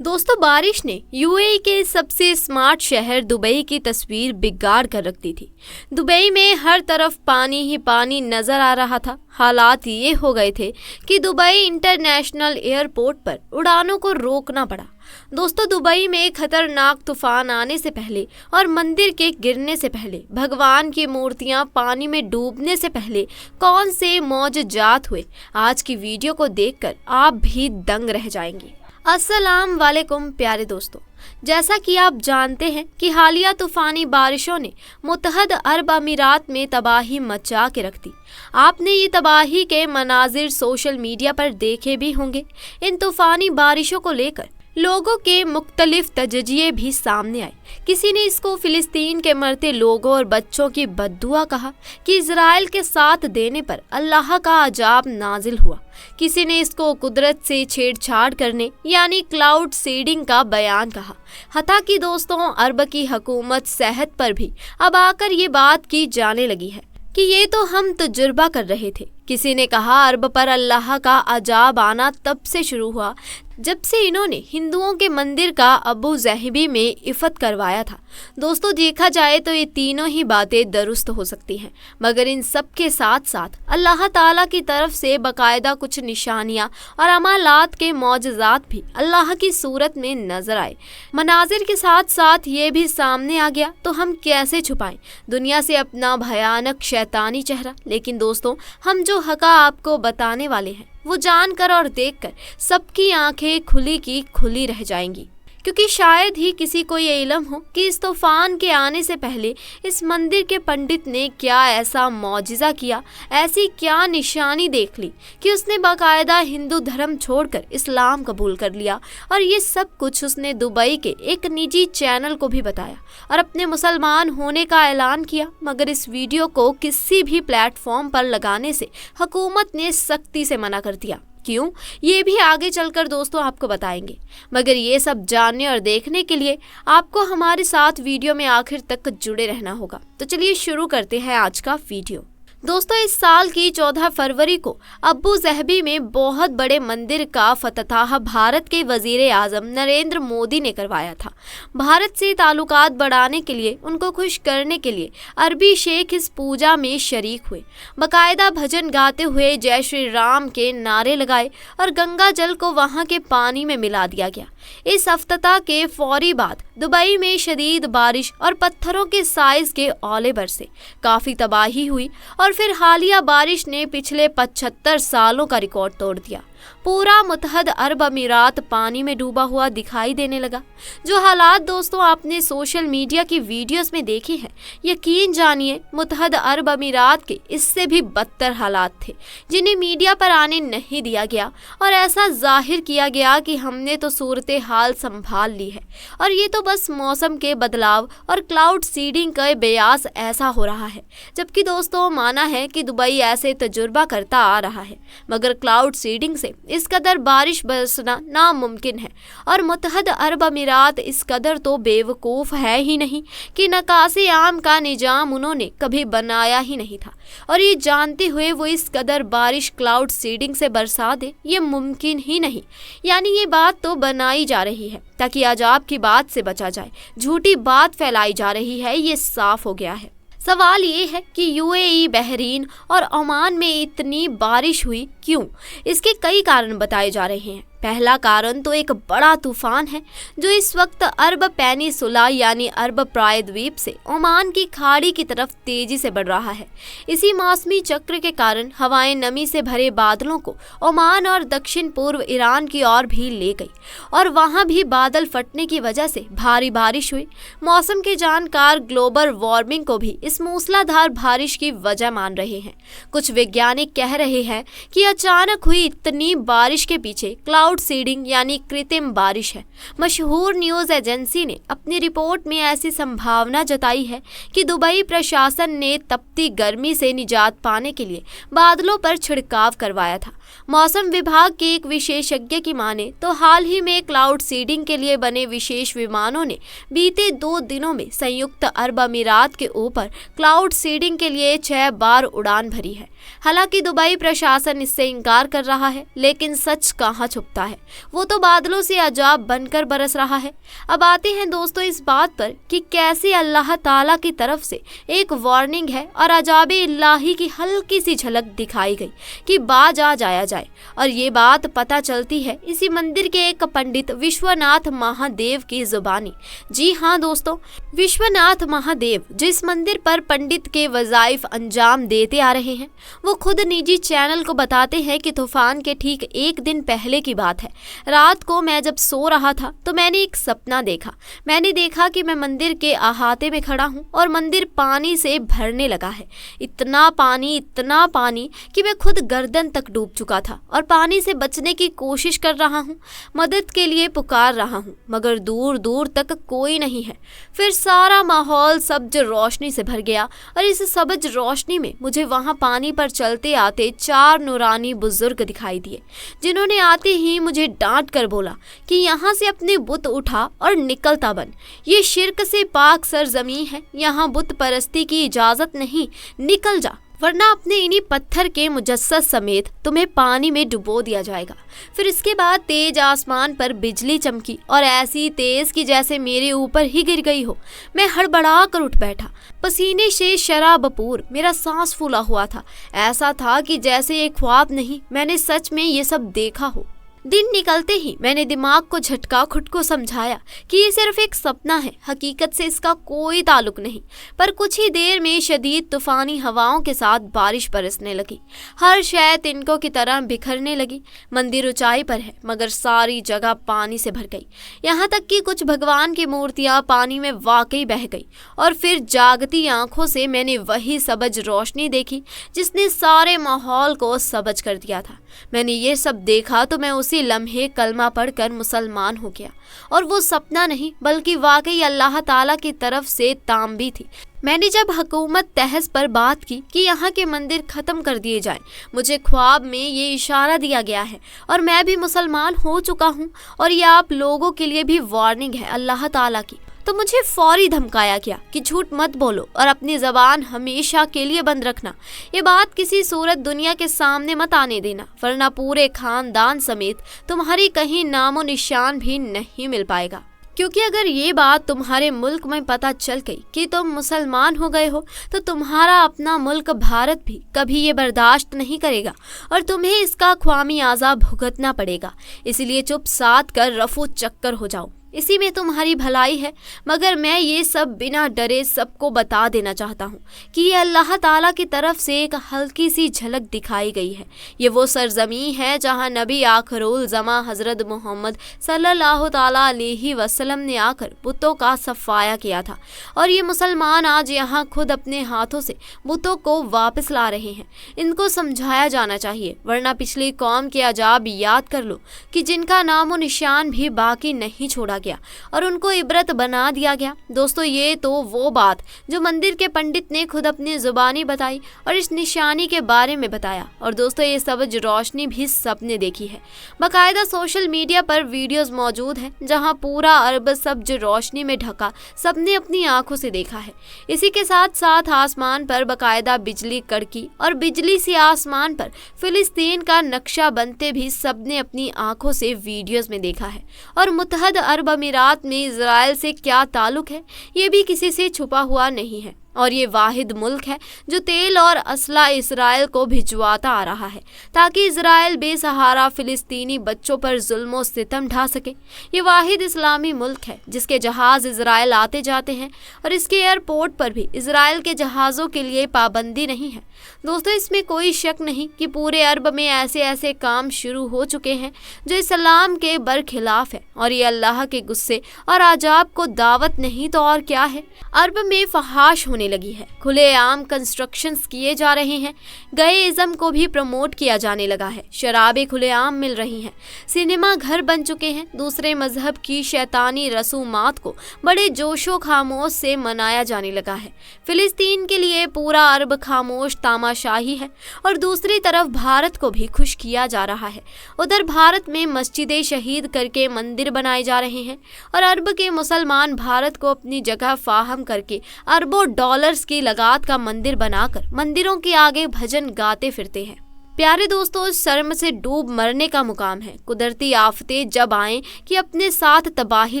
दोस्तों, बारिश ने यूएई के सबसे स्मार्ट शहर दुबई की तस्वीर बिगाड़ कर रख दी थी। दुबई में हर तरफ पानी ही पानी नजर आ रहा था। हालात ये हो गए थे कि दुबई इंटरनेशनल एयरपोर्ट पर उड़ानों को रोकना पड़ा। दोस्तों, दुबई में खतरनाक तूफान आने से पहले और मंदिर के गिरने से पहले, भगवान की मूर्तियां पानी में डूबने से पहले कौन से मौजज़ात हुए, आज की वीडियो को देखकर आप भी दंग रह जाएंगे। अस्सलाम वालेकुम प्यारे दोस्तों, जैसा कि आप जानते हैं कि हालिया तूफानी बारिशों ने मुत्तहद अरब अमीरात में तबाही मचा के रख दी। आपने ये तबाही के मनाजिर सोशल मीडिया पर देखे भी होंगे। इन तूफानी बारिशों को लेकर लोगों के मुख्तलिफ तजज़िये भी सामने आए। किसी ने इसको फिलिस्तीन के मरते लोगों और बच्चों की बद्दुआ कहा कि इजराइल के साथ देने पर अल्लाह का अजाब नाजिल हुआ। किसी ने इसको कुदरत से छेड़छाड़ करने यानी क्लाउड सीडिंग का बयान कहा। हता कि दोस्तों, अरब की हुकूमत सेहत पर भी अब आकर ये बात की जाने लगी है कि ये तो हम तजुर्बा कर रहे थे। किसी ने कहा अरब पर अल्लाह का अजाब आना तब से शुरू हुआ जब से इन्होंने हिंदुओं के मंदिर का अबू ज़हबी में इफ़त करवाया था। दोस्तों, देखा जाए तो ये तीनों ही बातें दुरुस्त हो सकती हैं, मगर इन सब के साथ साथ अल्लाह ताला की तरफ से बाकायदा कुछ निशानियां और अमालात के मौजज़ात भी अल्लाह की सूरत में नजर आए। मनाजिर के साथ साथ ये भी सामने आ गया तो हम कैसे छुपाएं दुनिया से अपना भयानक शैतानी चेहरा। लेकिन दोस्तों, हम जो हक़ आपको बताने वाले हैं वो जानकर और देखकर सबकी आंखें खुली की खुली रह जाएंगी, क्योंकि शायद ही किसी को ये इल्म हो कि इस तूफान के आने से पहले इस मंदिर के पंडित ने क्या ऐसा मौजिज़ा किया, ऐसी क्या निशानी देख ली कि उसने बाकायदा हिंदू धर्म छोड़कर इस्लाम कबूल कर लिया। और ये सब कुछ उसने दुबई के एक निजी चैनल को भी बताया और अपने मुसलमान होने का ऐलान किया। मगर इस वीडियो को किसी भी प्लेटफॉर्म पर लगाने से हुकूमत ने सख्ती से मना कर दिया। क्यों, ये भी आगे चलकर दोस्तों आपको बताएंगे। मगर ये सब जानने और देखने के लिए आपको हमारे साथ वीडियो में आखिर तक जुड़े रहना होगा। तो चलिए शुरू करते हैं आज का वीडियो। दोस्तों, इस साल की 14 फरवरी को अबू ज़हबी में बहुत बड़े मंदिर का फतह भारत के वजीर आज़म नरेंद्र मोदी ने करवाया था। भारत से ताल्लुकात बढ़ाने के लिए, उनको खुश करने के लिए अरबी शेख इस पूजा में शरीक हुए। बाकायदा भजन गाते हुए जय श्री राम के नारे लगाए और गंगा जल को वहाँ के पानी में मिला दिया गया। इस अफ्ताह के फौरी बाद दुबई में शदीद बारिश और पत्थरों के साइज के ओले बरसे, काफ़ी तबाही हुई और फिर हालिया बारिश ने पिछले 75 सालों का रिकॉर्ड तोड़ दिया। पूरा मुत्तहद अरब अमीरात पानी में डूबा हुआ दिखाई देने लगा। जो हालात दोस्तों आपने सोशल मीडिया की वीडियोस में देखे हैं, यकीन जानिए मुत्तहद अरब अमीरात के इससे भी बदतर हालात थे, जिन्हें मीडिया पर आने नहीं दिया गया और ऐसा जाहिर किया गया कि हमने तो सूरत हाल संभाल ली है और ये तो बस मौसम के बदलाव और क्लाउड सीडिंग का बेयास ऐसा हो रहा है। जबकि दोस्तों माना है कि दुबई ऐसे तजुर्बा करता आ रहा है, मगर क्लाउड सीडिंग से इस कदर बारिश बरसना नामुमकिन है और मुत्तहद अरब अमीरात इस कदर तो बेवकूफ़ है ही नहीं कि नकासे आम का निजाम उन्होंने कभी बनाया ही नहीं था। और ये जानते हुए वो इस कदर बारिश क्लाउड सीडिंग से बरसा दे, ये मुमकिन ही नहीं। यानी ये बात तो बनाई जा रही है ताकि अजाब की बात से बचा जाए, झूठी बात फैलाई जा रही है, ये साफ हो गया है। सवाल ये है कि यूएई, बहरीन और ओमान में इतनी बारिश हुई क्यों? इसके कई कारण बताए जा रहे हैं। पहला कारण तो एक बड़ा तूफान है जो इस वक्त अरब पेनिसुला यानी अरब प्रायद्वीप से ओमान की खाड़ी की तरफ तेजी से बढ़ रहा है। इसी मौसमी चक्र के कारण हवाएं नमी से भरे बादलों को ओमान और दक्षिण पूर्व ईरान की ओर भी ले गई और वहां भी बादल फटने की वजह से भारी बारिश हुई। मौसम के जानकार ग्लोबल वार्मिंग को भी इस मूसलाधार बारिश की वजह मान रहे हैं। कुछ वैज्ञानिक कह रहे हैं कि अचानक हुई इतनी बारिश के पीछे क्लाउड सीडिंग यानी कृत्रिम बारिश है। मशहूर न्यूज़ एजेंसी ने अपनी रिपोर्ट में ऐसी संभावना जताई है कि दुबई प्रशासन ने तपती गर्मी से निजात पाने के लिए बादलों पर छिड़काव करवाया था मौसम विभाग के एक विशेषज्ञ की माने तो हाल ही में क्लाउड सीडिंग के लिए बने विशेष विमानों ने बीते 2 दिनों में संयुक्त अरब अमीरात के ऊपर क्लाउड सीडिंग के लिए 6 बार उड़ान भरी है। हालांकि दुबई प्रशासन इससे इनकार कर रहा है, लेकिन सच कहाँ छुपता है, वो तो बादलों से अजाब बनकर बरस रहा है। अब आते हैं दोस्तों इस बात पर कि कैसे अल्लाह ताला की तरफ से एक वार्निंग है और अजाब इलाही की हल्की सी झलक दिखाई गई कि बाज आ जाया जाए। और ये बात पता चलती है इसी मंदिर के एक पंडित विश्वनाथ महादेव की जुबानी। जी हाँ दोस्तों, विश्वनाथ महादेव जिस मंदिर पर पंडित के वज़ाइफ अंजाम देते आ रहे हैं, वो खुद निजी चैनल को बताते हैं कि तूफान के ठीक 1 दिन पहले की बात है। रात को मैं जब सो रहा था तो मैंने एक सपना देखा। मैंने देखा कि मैं मंदिर के अहाते में खड़ा हूँ और मंदिर पानी से भरने लगा है। इतना पानी कि मैं खुद गर्दन तक डूब चुका था और पानी से बचने की कोशिश कर रहा हूँ, मदद के लिए पुकार रहा हूँ, मगर दूर दूर तक कोई नहीं है। फिर सारा माहौल सब्ज रोशनी से भर गया और इस सब्ज रोशनी में मुझे वहाँ पानी पर चलते आते 4 नूरानी बुजुर्ग दिखाई दिए, जिन्होंने आते ही मुझे डांट कर बोला कि यहाँ से अपने बुत उठा और निकलता बन। ये शिर्क से पाक सरजमी है, यहाँ बुत परस्ती की इजाजत नहीं, निकल जा, वरना अपने इन्हीं पत्थर के मुजस्सद समेत तुम्हें पानी में डुबो दिया जाएगा। फिर इसके बाद तेज आसमान पर बिजली चमकी और ऐसी तेज कि जैसे मेरे ऊपर ही गिर गई हो। मैं हड़बड़ा कर उठ बैठा, पसीने से शराबपूर, मेरा सांस फूला हुआ था। ऐसा था कि जैसे एक ख्वाब नहीं, मैंने सच में ये सब देखा हो। दिन निकलते ही मैंने दिमाग को झटका, खुद को समझाया कि ये सिर्फ एक सपना है, हकीकत से इसका कोई ताल्लुक नहीं। पर कुछ ही देर में शदीद तूफानी हवाओं के साथ बारिश बरसने लगी। हर शय तिनकों की तरह बिखरने लगी। मंदिर ऊंचाई पर है मगर सारी जगह पानी से भर गई, यहाँ तक कि कुछ भगवान की मूर्तियाँ पानी में वाकई बह गई। और फिर जागती आंखों से मैंने वही सबज रोशनी देखी जिसने सारे माहौल को सबज कर दिया था। मैंने ये सब देखा तो मैं उसी लम्हे कलमा पढ़कर मुसलमान हो गया। और वो सपना नहीं बल्कि वाकई अल्लाह ताला की तरफ से तांबी थी। मैंने जब हुकूमत तहस पर बात की कि यहाँ के मंदिर ख़त्म कर दिए जाएं, मुझे ख्वाब में ये इशारा दिया गया है और मैं भी मुसलमान हो चुका हूँ और ये आप लोगों के लिए भी वार्निंग है अल्लाह ताला की। तो मुझे फौरी धमकाया गया कि झूठ मत बोलो और अपनी ज़बान हमेशा के लिए बंद रखना। ये बात किसी सूरत दुनिया के सामने मत आने देना, वरना पूरे खानदान समेत तुम्हारी कहीं नामो निशान भी नहीं मिल पाएगा। क्योंकि अगर ये बात तुम्हारे मुल्क में पता चल गई कि तुम मुसलमान हो गए हो तो तुम्हारा अपना मुल्क भारत भी कभी ये बर्दाश्त नहीं करेगा और तुम्हें इसका ख्वामियाजा भुगतना पड़ेगा। इसलिए चुप साध कर रफू चक्कर हो जाओ, इसी में तुम्हारी भलाई है। मगर मैं ये सब बिना डरे सबको बता देना चाहता हूँ कि ये अल्लाह ताला की तरफ से एक हल्की सी झलक दिखाई गई है। ये वो सरजमी है जहाँ नबी आखिरुल ज़मा हज़रत मोहम्मद सल्लल्लाहु ताला अलैहि वसल्लम ने आकर बुतों का सफाया किया था। और ये मुसलमान आज यहाँ खुद अपने हाथों से बुतों को वापस ला रहे हैं। इनको समझाया जाना चाहिए, वरना पिछली कौम के अजाब याद कर लो कि जिनका नामो निशान भी बाकी नहीं छोड़ा गया और उनको इबरत बना दिया गया। दोस्तों, ये तो वो बात जो मंदिर के पंडित ने खुद अपनी जुबानी बताई और इस निशानी के बारे में बताया। और दोस्तों, ये सबज रोशनी भी सबने देखी है। बाकायदा सोशल मीडिया पर वीडियोस मौजूद हैं जहां पूरा अरब सब्ज रोशनी में ढका सबने अपनी आंखों से देखा है। इसी के साथ साथ आसमान पर बाकायदा बिजली कड़की और बिजली से आसमान पर फिलिस्तीन का नक्शा बनते भी सबने अपनी आंखों से वीडियोस में देखा है। और मुत्तहद अरब अमीरात में इजराइल से क्या ताल्लुक है, ये भी किसी से छुपा हुआ नहीं है। और ये वाहिद मुल्क है जो तेल और असला इसराइल को भिजवाता आ रहा है ताकि इसराइल बेसहारा फिलिस्तीनी बच्चों पर जुल्म सितम ढा सके। ये वाहिद इस्लामी मुल्क है जिसके जहाज़ इसराइल आते जाते हैं और इसके एयरपोर्ट पर भी इसराइल के जहाज़ों के लिए पाबंदी नहीं है। दोस्तों, इसमें कोई शक नहीं कि पूरे अरब में ऐसे ऐसे काम शुरू हो चुके हैं जो इस्लाम के बरखिलाफ है और ये अल्लाह के गुस्से और आजाब को दावत नहीं तो और क्या है। अरब में फहाश होने होने लगी है, खुलेआम कंस्ट्रक्शंस किए जा रहे हैं, गएइज्म को भी प्रमोट किया जाने लगा है, शराबें खुलेआम मिल रही हैं, सिनेमा घर बन चुके हैं, दूसरे मजहब की शैतानी रसूमात को बड़े जोशो खामोश से मनाया जाने लगा है। फिलिस्तीन के लिए पूरा अरब खामोश तामाशाही है और दूसरी तरफ भारत को भी खुश किया जा रहा है। उधर भारत में मस्जिदें शहीद करके मंदिर बनाए जा रहे हैं और अरब के मुसलमान भारत को अपनी जगह फाहम करके अरबों डॉलर्स की लगात का मंदिर बनाकर मंदिरों के आगे भजन गाते फिरते हैं। प्यारे दोस्तों, शर्म से डूब मरने का मुकाम है। कुदरती आफतें जब आएं कि अपने साथ तबाही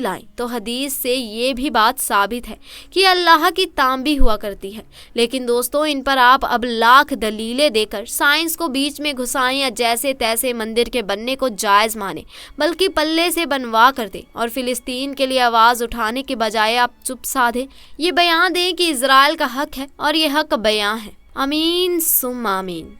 लाएं, तो हदीस से ये भी बात साबित है कि अल्लाह की तांबी हुआ करती है। लेकिन दोस्तों, इन पर आप अब लाख दलीलें देकर साइंस को बीच में घुसाएं या जैसे तैसे मंदिर के बनने को जायज़ माने, बल्कि पल्ले से बनवा कर दें और फिलिस्तीन के लिए आवाज़ उठाने के बजाय आप चुप साधे ये बयान दें कि इजराइल का हक है और ये हक बयां है। आमीन सुम्मा आमीन।